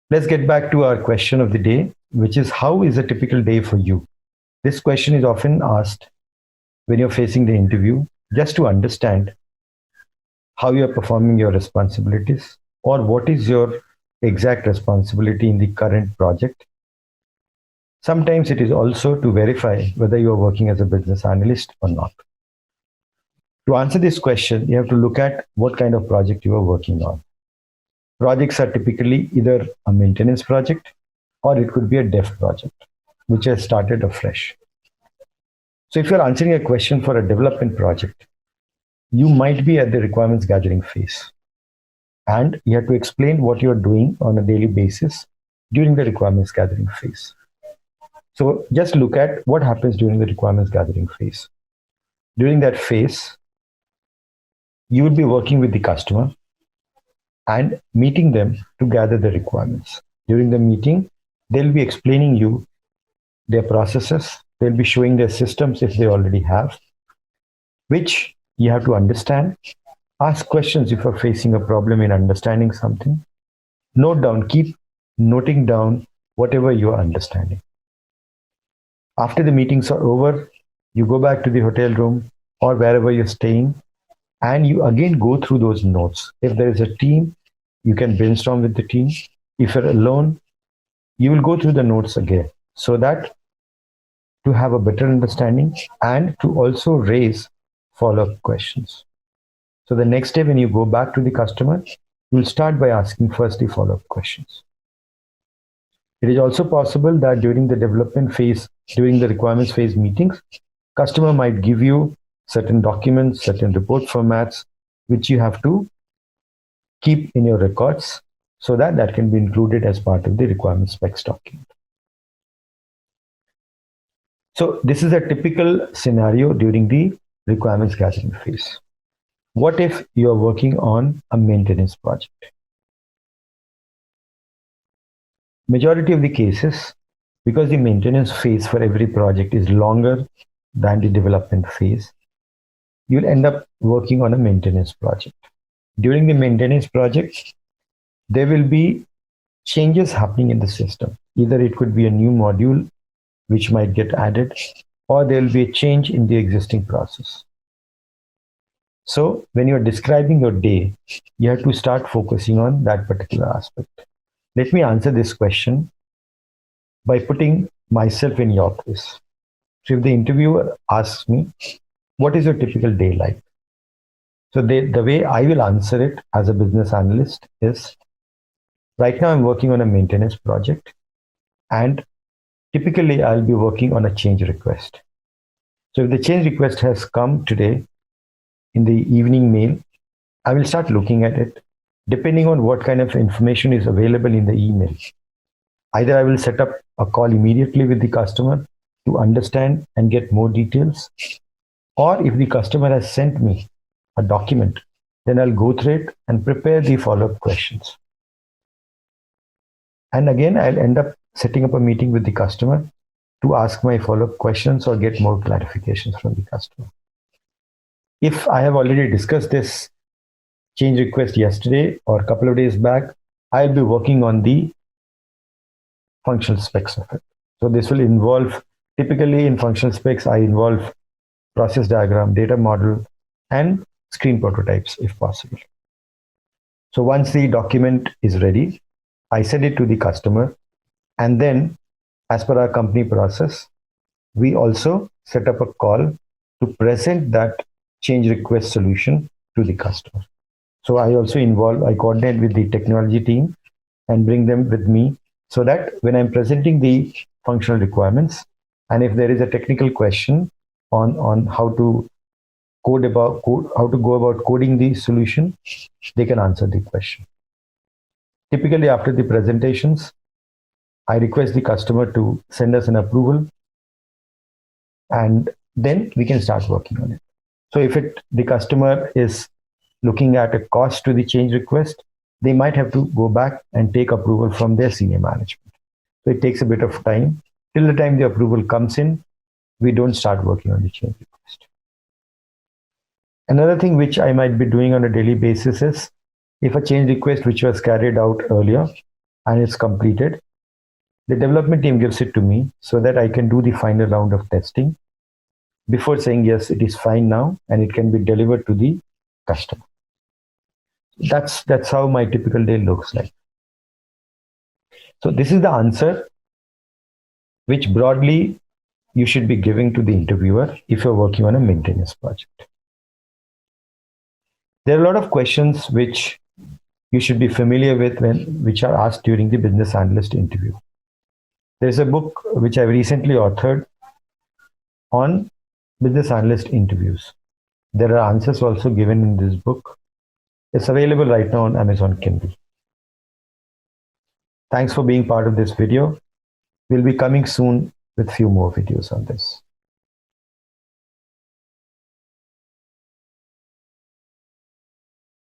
Let's get back to our question of the day, which is how is a typical day for you? This question is often asked when you're facing the interview just to understand how you are performing your responsibilities or what is your exact responsibility in the current project. Sometimes it is also to verify whether you are working as a business analyst or not. To answer this question, you have to look at what kind of project you are working on. Projects are typically either a maintenance project or it could be a dev project, which has started afresh. So if you're answering a question for a development project, you might be at the requirements gathering phase. And you have to explain what you're doing on a daily basis during the requirements gathering phase. So just look at what happens during the requirements gathering phase. During that phase, you will be working with the customer and meeting them to gather the requirements. During the meeting, they'll be explaining you their processes. They'll be showing their systems if they already have, which you have to understand. Ask questions if you're facing a problem in understanding something. Note down, keep noting down whatever you are understanding. After the meetings are over, you go back to the hotel room or wherever you're staying, and you again go through those notes. If there is a team, you can brainstorm with the team. If you're alone, you will go through the notes again so that to have a better understanding and to also raise follow-up questions. So the next day when you go back to the customer, you'll start by asking first the follow-up questions. It is also possible that during the development phase, during the requirements phase meetings, customer might give you certain documents, certain report formats, which you have to keep in your records so that that can be included as part of the requirement specs document. So this is a typical scenario during the requirements gathering phase. What if you are working on a maintenance project? Majority of the cases, because the maintenance phase for every project is longer than the development phase, you'll end up working on a maintenance project. During the maintenance project, there will be changes happening in the system. Either it could be a new module which might get added, or there will be a change in the existing process. So when you're describing your day, you have to start focusing on that particular aspect. Let me answer this question by putting myself in your place. So if the interviewer asks me, what is your typical day like? So the way I will answer it as a business analyst is, right now I'm working on a maintenance project, and typically I'll be working on a change request. So if the change request has come today in the evening mail, I will start looking at it depending on what kind of information is available in the email. Either I will set up a call immediately with the customer to understand and get more details, or if the customer has sent me a document, then I'll go through it and prepare the follow-up questions. And again, I'll end up setting up a meeting with the customer to ask my follow-up questions or get more clarifications from the customer. If I have already discussed this change request yesterday or a couple of days back, I'll be working on the functional specs of it. So this will involve, typically in functional specs, I involve process diagram, data model, and screen prototypes if possible. So once the document is ready, I send it to the customer, and then as per our company process, we also set up a call to present that change request solution to the customer. So I also I coordinate with the technology team and bring them with me so that when I'm presenting the functional requirements, and if there is a technical question on how to go about coding the solution, they can answer the question. Typically after the presentations, I request the customer to send us an approval, and then we can start working on it. So if the customer is looking at a cost to the change request, they might have to go back and take approval from their senior management. So it takes a bit of time. Till the time the approval comes in, we don't start working on the change request. Another thing which I might be doing on a daily basis is, if a change request which was carried out earlier, and it's completed, the development team gives it to me so that I can do the final round of testing before saying, yes, it is fine now and it can be delivered to the customer. That's how my typical day looks like. So this is the answer which broadly you should be giving to the interviewer if you're working on a maintenance project. There are a lot of questions which you should be familiar with which are asked during the business analyst interview. There's a book which I recently authored on business analyst interviews. There are answers also given in this book. It's available right now on Amazon Kindle. Thanks for being part of this video. We'll be coming soon with few more videos on this.